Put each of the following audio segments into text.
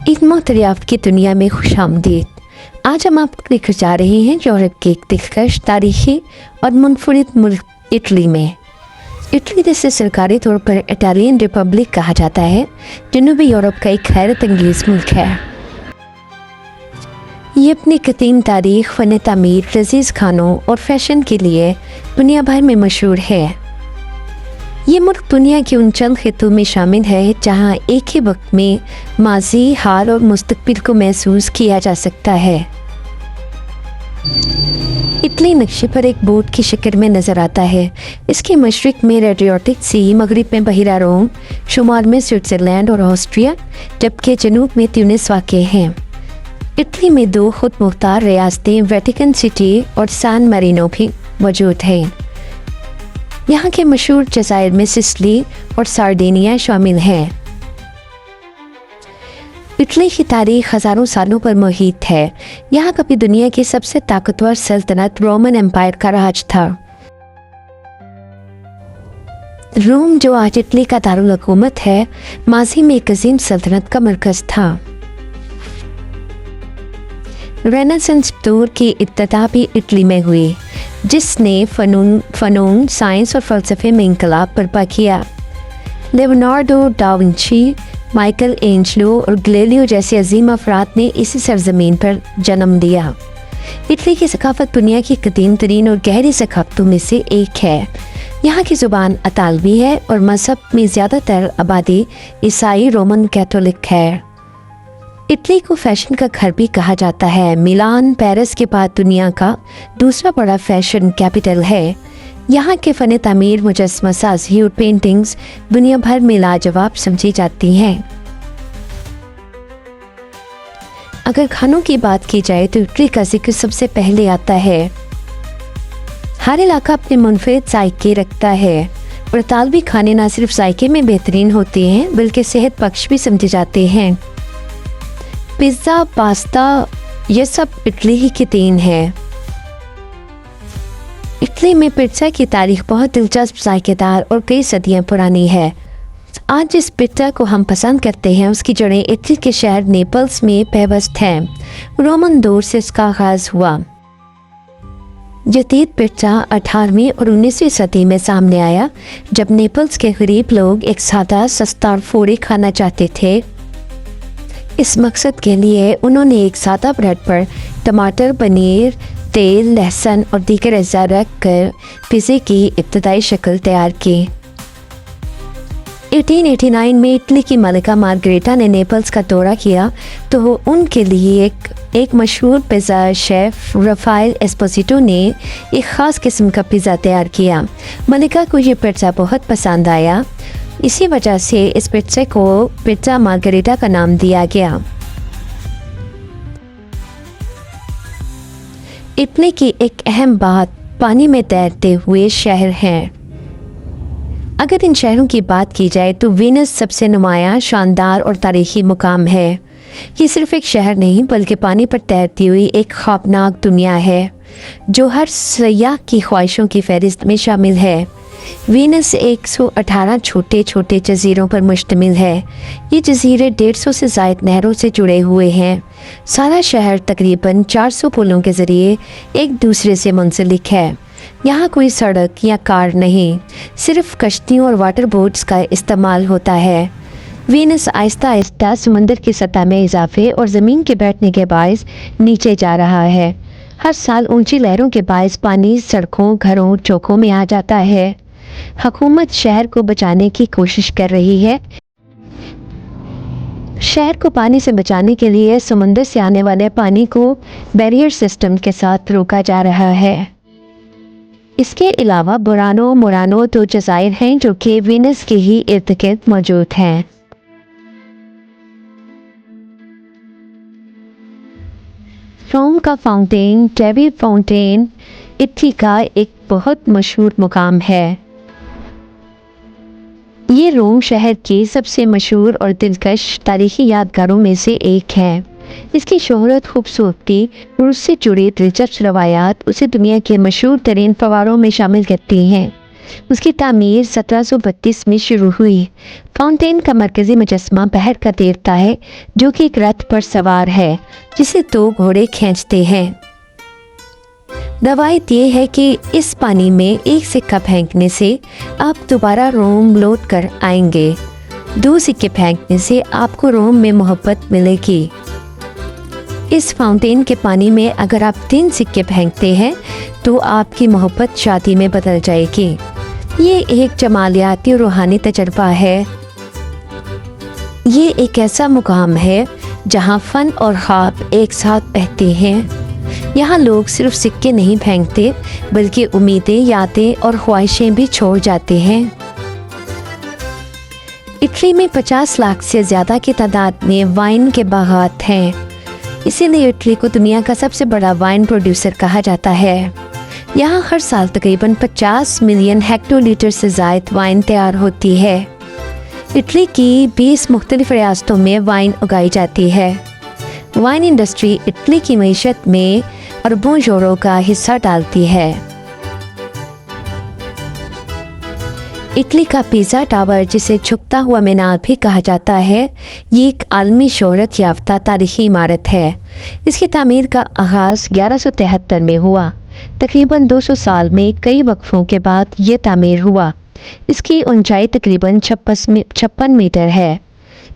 ईद मोहतरियाफ़ की दुनिया में खुशामदीद। आज हम आपको लेकर जा रहे हैं यूरोप के एक दिलकश तारीखी और मुनफरिद मुल्क इटली में। इटली जिसे सरकारी तौर पर इटालियन रिपब्लिक कहा जाता है, जनूबी यूरोप का एक हैरत अंगेज़ मुल्क है। ये अपनी कदीम तारीख, फ़न तामीर, लजीज़ खानों और फैशन के लिए दुनिया भर में मशहूर है। ये मुल्क दुनिया के उन चंद खितों में शामिल है जहाँ एक ही वक्त में माजी, हाल और मुस्तकबिल को महसूस किया जा सकता है। इटली नक्शे पर एक बोट की शक्ल में नज़र आता है। इसके मशरिक में एड्रियाटिक सी, मगरिब में बहिरा रोम, शुमाल में स्विट्ज़रलैंड और ऑस्ट्रिया, जबकि जनूब में ट्यूनिस वाक़ हैं। इटली में दो खुद मुख्तार रियासतें वेटिकन सिटी और सान मारिनो भी मौजूद हैं। यहाँ के मशहूर जज़ायर में सिसिली और सार्डिनिया शामिल हैं। इटली की तारीख हज़ारों सालों पर मुहित है। यहाँ कभी दुनिया की सबसे ताकतवर सल्तनत रोमन एम्पायर का राज था। रोम, जो आज इटली का दारुल हुकूमत है, माजी में एक अजीम सल्तनत का मरकज़ था। रेनेसांस दौर की इब्तिदा भी इटली में हुई, जिसने फ़नून, साइंस और फ़लसफ़े में इंकलाब बर्पा किया। Leonardo da Vinci, Michael Angelo और गैलीलियो जैसे अजीम अफराद ने इसी सरजमीन पर जन्म लिया। इटली की सकाफ़त दुनिया की कदीम तरीन और गहरी सकाफ़तों में से एक है। यहाँ की ज़ुबान अतालवी है और मज़हब में ज़्यादातर आबादी ईसाई रोमन कैथोलिक है। इटली को फ़ैशन का घर भी कहा जाता है। मिलान पेरिस के बाद दुनिया का दूसरा बड़ा फ़ैशन कैपिटल है। यहाँ के फ़न तामीर, मुजस्समा साज़ी और पेंटिंग्स दुनिया भर में लाजवाब समझी जाती हैं। अगर खानों की बात की जाए तो इटली का जिक्र सबसे पहले आता है। हर इलाका अपने मुनफरिद जायके रखता है और इतालवी खाने न सिर्फ जायके में बेहतरीन होते हैं बल्कि सेहत बख्श भी समझे जाते हैं। पिज़्ज़ा, पास्ता, ये सब इटली ही की देन है। इटली में पिज़्ज़ा की तारीख बहुत दिलचस्प, जायकेदार और कई सदियां पुरानी है। आज जिस पिज़्ज़ा को हम पसंद करते हैं उसकी जड़ें इटली के शहर नेपल्स में पैवस्त हैं। रोमन दौर से इसका आगाज़ हुआ। जदीद पिज़्ज़ा 18वीं और 19वीं सदी में सामने आया, जब नेपल्स के गरीब लोग एक सादा, सस्ता और फौरी खाना चाहते थे। इस मकसद के लिए उन्होंने एक सादा ब्रेड पर टमाटर, पनीर, तेल, लहसुन और दीगर अज़ा रख कर पिज़्ज़े की इब्तदाई शक्ल तैयार की। 1889 में इटली की मलिका मार्गरेटा ने नेपल्स का दौरा किया तो उनके लिए एक मशहूर पिज़्ज़ा शेफ़ रफ़ाएल एस्पोजिटो ने एक ख़ास किस्म का पिज़्ज़ा तैयार किया। मलिका को ये पिज़्ज़ा बहुत पसंद आया। इसी वजह से इस पिज़्ज़ा को पिज़्ज़ा मार्गरेटा का नाम दिया गया। इटली की एक अहम बात पानी में तैरते हुए शहर हैं। अगर इन शहरों की बात की जाए तो वेनिस सबसे नुमायां, शानदार और तारीखी मुकाम है। ये सिर्फ एक शहर नहीं बल्कि पानी पर तैरती हुई एक ख्वाबनाक दुनिया है जो हर सयाह की ख्वाहिशों की फहरिस्त में शामिल है। वेनिस 118 छोटे छोटे जजीरों पर मुश्तमिल है। ये जजीरे 150 से ज़ायद नहरों से जुड़े हुए हैं। सारा शहर तकरीबन 400 पुलों के ज़रिए एक दूसरे से मुंसलिक है। यहाँ कोई सड़क या कार नहीं, सिर्फ कश्तियों और वाटर बोट्स का इस्तेमाल होता है। वेनिस आहिस्ता आहिस्ता समंदर की सतह में इजाफे और ज़मीन के बैठने के बायस नीचे जा रहा है। हर साल ऊंची लहरों के बायस पानी सड़कों, घरों, चौकों में आ जाता है। हुकूमत शहर को बचाने की कोशिश कर रही है। शहर को पानी से बचाने के लिए समुद्र से आने वाले पानी को बैरियर सिस्टम के साथ रोका जा रहा है। इसके अलावा बुरानो, मुरानो दो जज़ायर हैं जो कि वेनिस के ही इर्द-गिर्द मौजूद हैं। रोम का फाउंटेन, ट्रेवी फाउंटेन, इटली का एक बहुत मशहूर मुकाम है। ये रोम शहर की सबसे मशहूर और दिलकश तारीखी यादगारों में से एक है। इसकी शोहरत, खूबसूरती और उससे जुड़ी दिलचस्प रवायात उसे दुनिया के मशहूर तरीन फवारों में शामिल करती हैं। उसकी तामीर 1732 में शुरू हुई। फाउंटेन का मरकजी मुजस्मा बहर का देवता है जो कि एक रथ पर सवार है जिसे 2 घोड़े खींचते हैं। रवायत ये है कि इस पानी में एक सिक्का फेंकने से आप दोबारा रोम लौट कर आएंगे। 2 सिक्के फेंकने से आपको रोम में मोहब्बत मिलेगी। इस फाउंटेन के पानी में अगर आप 3 सिक्के फेंकते हैं तो आपकी मोहब्बत शादी में बदल जाएगी। ये एक जमालियाती रूहानी तजर्बा है। ये एक ऐसा मुकाम है जहाँ फ़न और ख्वाब एक साथ बहते हैं। यहाँ लोग सिर्फ सिक्के नहीं फेंकते बल्कि उम्मीदें, यादें और ख्वाहिशें भी छोड़ जाते हैं। इटली में 50 लाख से ज़्यादा की तादाद में वाइन के बागात हैं। इसीलिए इटली को दुनिया का सबसे बड़ा वाइन प्रोड्यूसर कहा जाता है। यहाँ हर साल तकरीबन 50 मिलियन हेक्टोलीटर से ज़ायद वाइन तैयार होती है। इटली की 20 मुख्तलिफ रियासतों में वाइन उगाई जाती है। वाइन इंडस्ट्री इटली की मईशत में अरबों यूरो का हिस्सा डालती है। इटली का पिज़्ज़ा टावर, जिसे झुकता हुआ मीनार भी कहा जाता है, ये एक आलमी शोहरत याफ्ता तारीखी इमारत है। इसकी तामीर का आगाज़ 1173 में हुआ। तकरीबन 200 साल में कई वक्फों के बाद ये तामीर हुआ। इसकी ऊंचाई तकरीबन 56 मीटर है।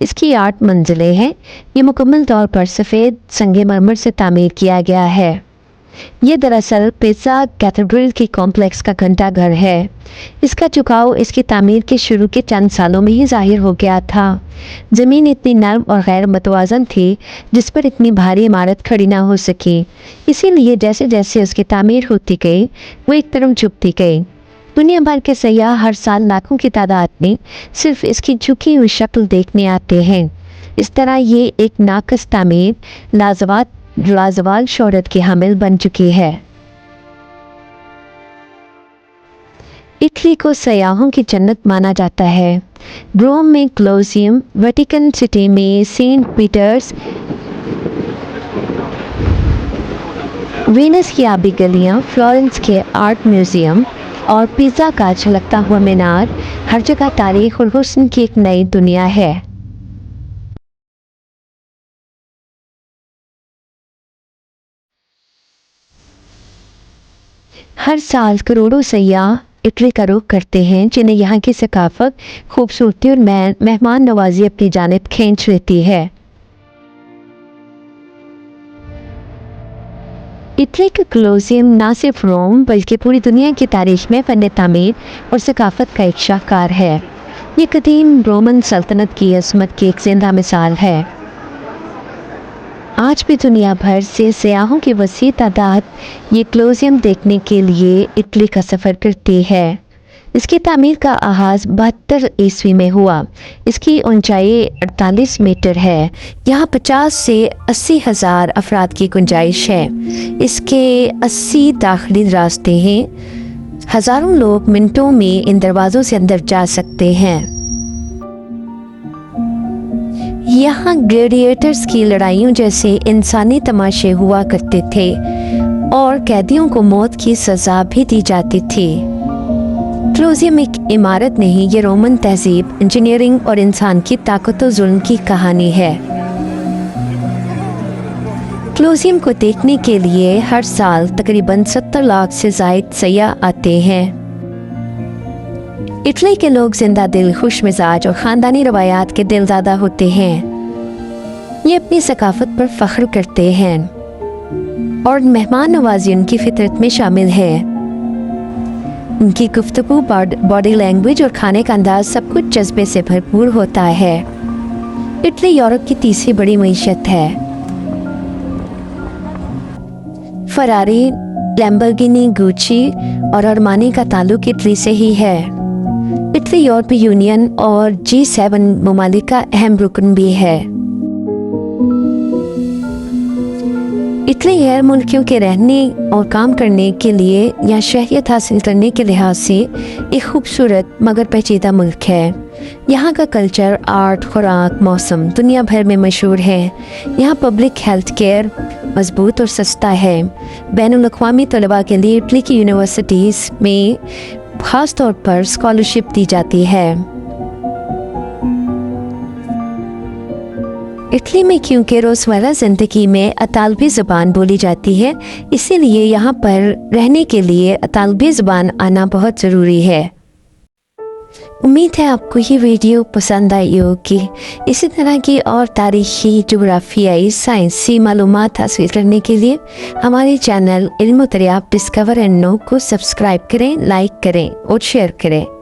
इसकी 8 मंजिलें हैं। ये मुकम्मल तौर पर सफ़ेद संगमरमर से तामीर किया गया है। ये दरअसल पिज़्ज़ा कैथेड्रल की कॉम्प्लेक्स का घंटाघर है। इसका झुकाव इसकी तामीर के शुरू के चंद सालों में ही जाहिर हो गया था। ज़मीन इतनी नरम और गैर मुतवाज़न थी जिस पर इतनी भारी इमारत खड़ी ना हो सकी। इसीलिए जैसे जैसे उसकी तामीर होती गई वो एक तरफ झुकती गई। दुनिया भर के सयाह हर साल लाखों की तादाद में सिर्फ इसकी झुकी हुई शक्ल देखने आते हैं। इस तरह ये एक नाकस तामीर लाजवाब शोहरत की हामिल बन चुकी है। इटली को सयाहों की जन्नत माना जाता है। रोम में कोलोसियम, वेटिकन सिटी में सेंट पीटर्स, वेनिस की आबी गलियाँ, फ्लोरेंस के आर्ट म्यूज़ियम और पिज़्ज़ा का झलकता हुआ मीनार, हर जगह तारीख और हुस्न की एक नई दुनिया है। हर साल करोड़ों सयाह इटली का रुख करते हैं जिन्हें यहाँ की सकाफत, खूबसूरती और मेहमान नवाजी अपनी जानिब खींच लेती है। इटली का कोलोसियम ना सिर्फ रोम बल्कि पूरी दुनिया की तारीख में फ़न तामीर और सकाफत का एक शाहकार है। ये कदीम रोमन सल्तनत की अज़मत की एक जिंदा मिसाल है। आज भी दुनिया भर से सयाहों की वसी तादाद ये कोलोसियम देखने के लिए इटली का सफ़र करती है। इसकी तामीर का आगाज़ 72 ईस्वी में हुआ। इसकी ऊंचाई 48 मीटर है। यहाँ 50 से 80 हज़ार अफराद की गुंजाइश है। इसके 80 दाखिली रास्ते हैं। हज़ारों लोग मिनटों में इन दरवाज़ों से अंदर जा सकते हैं। यहाँ ग्लेडिएटर्स की लड़ाइयों जैसे इंसानी तमाशे हुआ करते थे और कैदियों को मौत की सज़ा भी दी जाती थी। कोलोसियम एक इमारत नहीं, ये रोमन तहजीब, इंजीनियरिंग और इंसान की ताकत और जुल्म की कहानी है। कोलोसियम को देखने के लिए हर साल तकरीबन 70 लाख से ज़ायद सयाह आते हैं। इटली के लोग जिंदा दिल, खुश मिजाज और ख़ानदानी रवायात के दिलज़ादा होते हैं। ये अपनी सकाफत पर फ़ख्र करते हैं और मेहमान नवाजी उनकी फितरत में शामिल है। उनकी गुफ्तगू, बॉडी लैंग्वेज और खाने का अंदाज सब कुछ जज्बे से भरपूर होता है। इटली यूरोप की तीसरी बड़ी मईशत है। फरारी, लैम्बोर्गिनी, गुची और अरमानी का ताल्लुक इटली से ही है। इटली यूरोपीय यूनियन और G7 ममालिक का अहम रुकन भी है। इटली गैर मुल्कियों के रहने और काम करने के लिए या शहरियत हासिल करने के लिहाज से एक खूबसूरत मगर पेचीदा मुल्क है। यहाँ का कल्चर, आर्ट, खुराक, मौसम दुनिया भर में मशहूर है। यहाँ पब्लिक हेल्थ केयर मजबूत और सस्ता है। बैनुल अक़वामी तलबा के लिए इटली की यूनिवर्सिटीज़ में ख़ास तौर पर स्कॉलरशिप दी जाती है। इटली में क्योंकि रोज़मर्रा ज़िंदगी में इतालवी ज़ुबान बोली जाती है, इसीलिए यहाँ पर रहने के लिए इतालवी ज़ुबान आना बहुत ज़रूरी है। उम्मीद है आपको ये वीडियो पसंद आई होगी। इसी तरह की और तारीख़ी, जोग्राफियाई, साइंसी मालूमात हासिल करने के लिए हमारे चैनल इल्म दरियाफ्त डिस्कवर एंड नो को सब्सक्राइब करें, लाइक करें और शेयर करें।